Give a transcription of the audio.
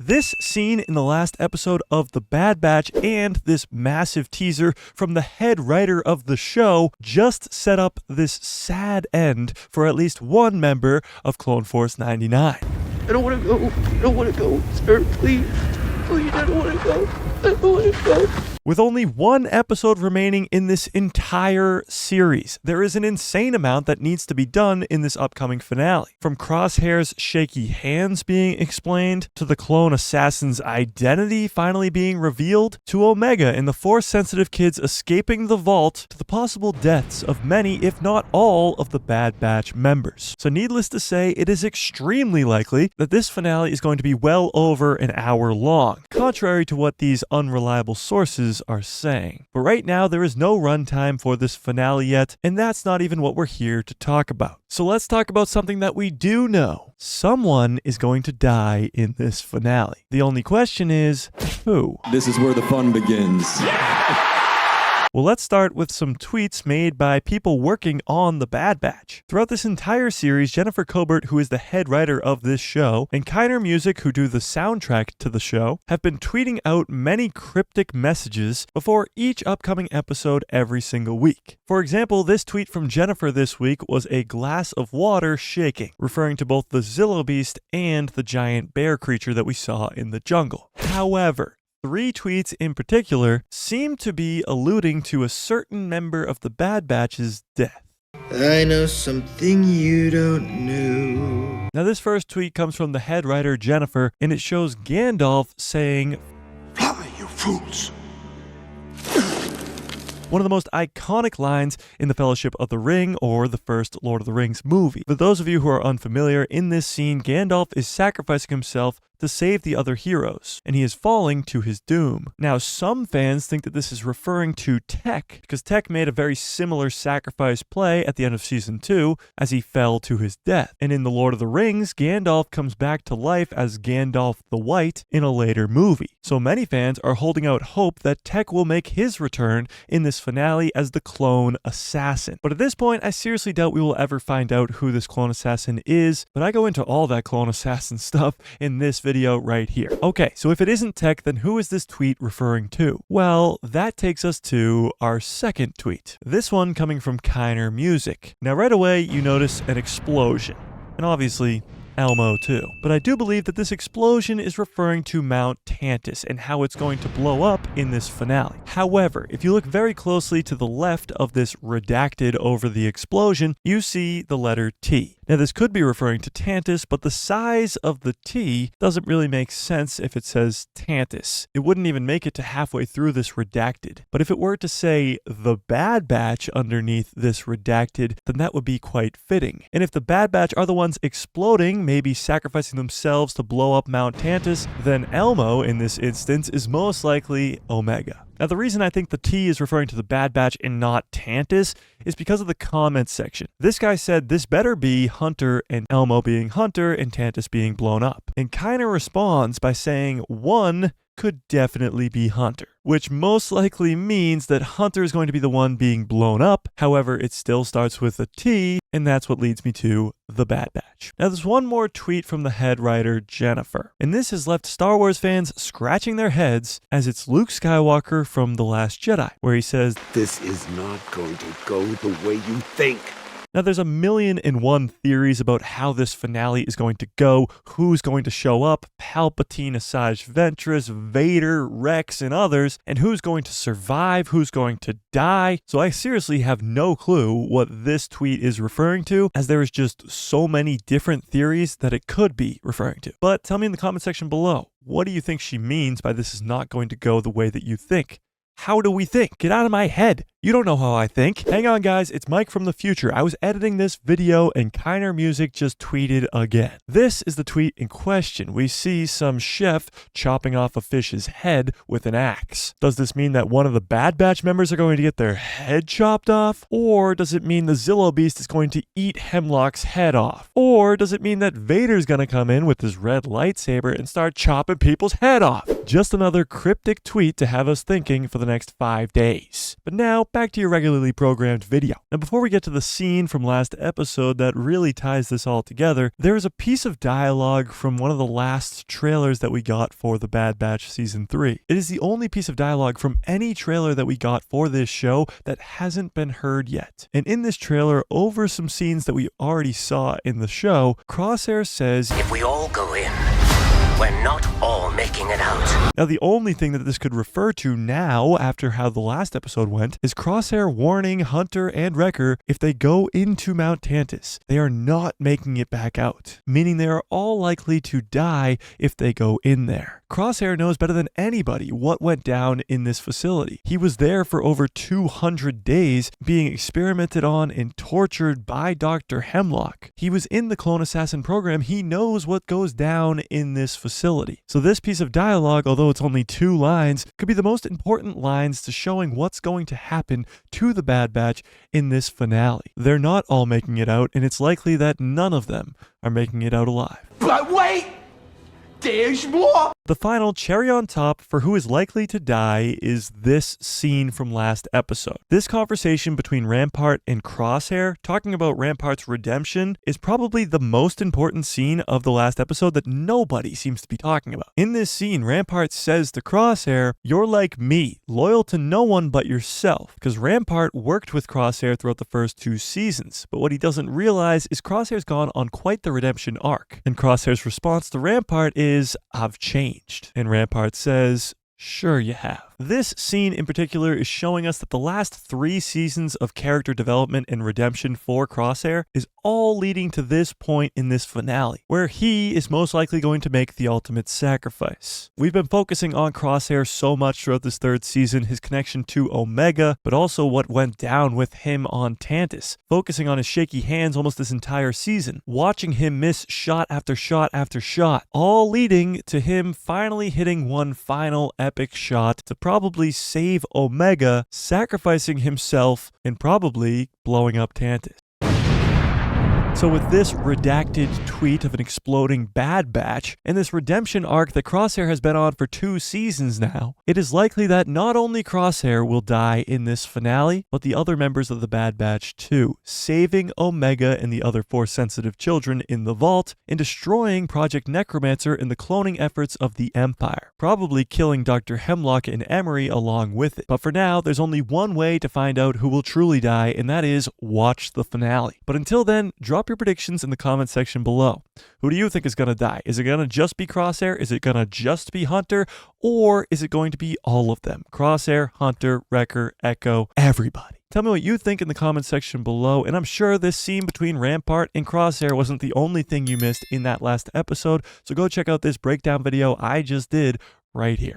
This scene in the last episode of The Bad Batch and this massive teaser from the head writer of the show just set up this sad end for at least one member of Clone Force 99. I don't want to go. I don't want to go, sir. Please. Please, I don't want to go. I don't want to go. With only one episode remaining in this entire series, there is an insane amount that needs to be done in this upcoming finale. From Crosshair's shaky hands being explained, to the clone assassin's identity finally being revealed, to Omega and the Force-sensitive kids escaping the vault, to the possible deaths of many, if not all, of the Bad Batch members. So needless to say, it is extremely likely that this finale is going to be well over an hour long, contrary to what these unreliable sources are saying. But right now, there is no runtime for this finale yet, and that's not even what we're here to talk about. So let's talk about something that we do know. Someone is going to die in this finale. The only question is, who? This is where the fun begins. Well, let's start with some tweets made by people working on The Bad Batch. Throughout this entire series, Jennifer Cobert, who is the head writer of this show, and Kiner Music, who do the soundtrack to the show, have been tweeting out many cryptic messages before each upcoming episode every single week. For example, this tweet from Jennifer this week was a glass of water shaking, referring to both the Zillo Beast and the giant bear creature that we saw in the jungle. However, 3 tweets in particular seem to be alluding to a certain member of the Bad Batch's death. I know something you don't know. Now, this first tweet comes from the head writer Jennifer, and it shows Gandalf saying, "Fly, you fools!" one of the most iconic lines in the Fellowship of the Ring or the first Lord of the Rings movie. For those of you who are unfamiliar, in this scene, Gandalf is sacrificing himself to save the other heroes, and he is falling to his doom. Now, some fans think that this is referring to Tech, because Tech made a very similar sacrifice play at the end of Season 2 as he fell to his death. And in The Lord of the Rings, Gandalf comes back to life as Gandalf the White in a later movie. So many fans are holding out hope that Tech will make his return in this finale as the clone assassin. But at this point, I seriously doubt we will ever find out who this clone assassin is, but I go into all that clone assassin stuff in this video right here. Okay, so if it isn't Tech, then who is this tweet referring to? Well, that takes us to our second tweet. This one coming from Kiner Music. Now right away, you notice an explosion. And obviously, Elmo too. But I do believe that this explosion is referring to Mount Tantus and how it's going to blow up in this finale. However, if you look very closely to the left of this redacted over the explosion, you see the letter T. Now, this could be referring to Tantus, but the size of the T doesn't really make sense if it says Tantus. It wouldn't even make it to halfway through this redacted. But if it were to say The Bad Batch underneath this redacted, then that would be quite fitting. And if the Bad Batch are the ones exploding, maybe sacrificing themselves to blow up Mount Tantus, then Elmo, in this instance, is most likely Omega. Now, the reason I think the T is referring to the Bad Batch and not Tantus is because of the comments section. This guy said this better be Hunter, and Elmo being Hunter and Tantus being blown up. And Kiner responds by saying one could definitely be Hunter, which most likely means that Hunter is going to be the one being blown up. However, it still starts with a T, and that's what leads me to The Bad Batch. Now, there's one more tweet from the head writer, Jennifer, and this has left Star Wars fans scratching their heads as it's Luke Skywalker from The Last Jedi, where he says, This is not going to go the way you think. Now, there's 1,000,001 theories about how this finale is going to go, who's going to show up, Palpatine, Asajj Ventress, Vader, Rex, and others, and who's going to survive, who's going to die. So I seriously have no clue what this tweet is referring to, as there is just so many different theories that it could be referring to. But tell me in the comment section below, what do you think she means by this is not going to go the way that you think? How do we think? Get out of my head. You don't know how I think. Hang on, guys. It's Mike from the future. I was editing this video and Kiner Music just tweeted again. This is the tweet in question. We see some chef chopping off a fish's head with an axe. Does this mean that one of the Bad Batch members are going to get their head chopped off? Or does it mean the Zillo Beast is going to eat Hemlock's head off? Or does it mean that Vader's going to come in with his red lightsaber and start chopping people's head off? Just another cryptic tweet to have us thinking for the next 5 days. But now, back to your regularly programmed video. Now, before we get to the scene from last episode that really ties this all together, there is a piece of dialogue from one of the last trailers that we got for The Bad Batch Season 3. It is the only piece of dialogue from any trailer that we got for this show that hasn't been heard yet. And in this trailer, over some scenes that we already saw in the show, Crosshair says, "If we all go in, we're not all making it out." Now, the only thing that this could refer to now, after how the last episode went, is Crosshair warning Hunter and Wrecker if they go into Mount Tantus, they are not making it back out, meaning they are all likely to die if they go in there. Crosshair knows better than anybody what went down in this facility. He was there for over 200 days, being experimented on and tortured by Dr. Hemlock. He was in the clone assassin program. He knows what goes down in this facility. So this piece of dialogue, although it's only 2 lines, could be the most important lines to showing what's going to happen to the Bad Batch in this finale. They're not all making it out, and it's likely that none of them are making it out alive. But wait! There's more! The final cherry on top for who is likely to die is this scene from last episode. This conversation between Rampart and Crosshair, talking about Rampart's redemption, is probably the most important scene of the last episode that nobody seems to be talking about. In this scene, Rampart says to Crosshair, "You're like me, loyal to no one but yourself," because Rampart worked with Crosshair throughout the first 2 seasons, but what he doesn't realize is Crosshair's gone on quite the redemption arc. And Crosshair's response to Rampart is, "I've changed." And Rampart says, "Sure you have." This scene in particular is showing us that the last 3 seasons of character development and redemption for Crosshair is all leading to this point in this finale, where he is most likely going to make the ultimate sacrifice. We've been focusing on Crosshair so much throughout this 3rd season, his connection to Omega, but also what went down with him on Tantus, focusing on his shaky hands almost this entire season, watching him miss shot after shot after shot, all leading to him finally hitting one final epic shot to probably save Omega, sacrificing himself and probably blowing up Tantus. So with this redacted tweet of an exploding Bad Batch, and this redemption arc that Crosshair has been on for 2 seasons now, it is likely that not only Crosshair will die in this finale, but the other members of the Bad Batch too, saving Omega and the other Force-sensitive children in the vault, and destroying Project Necromancer in the cloning efforts of the Empire, probably killing Dr. Hemlock and Emery along with it. But for now, there's only one way to find out who will truly die, and that is watch the finale. But until then, drop your predictions in the comment section below. Who do you think is going to die? Is it going to just be Crosshair? Is it going to just be Hunter? Or is it going to be all of them? Crosshair, Hunter, Wrecker, Echo, everybody. Tell me what you think in the comment section below, and I'm sure this scene between Rampart and Crosshair wasn't the only thing you missed in that last episode, so go check out this breakdown video I just did right here.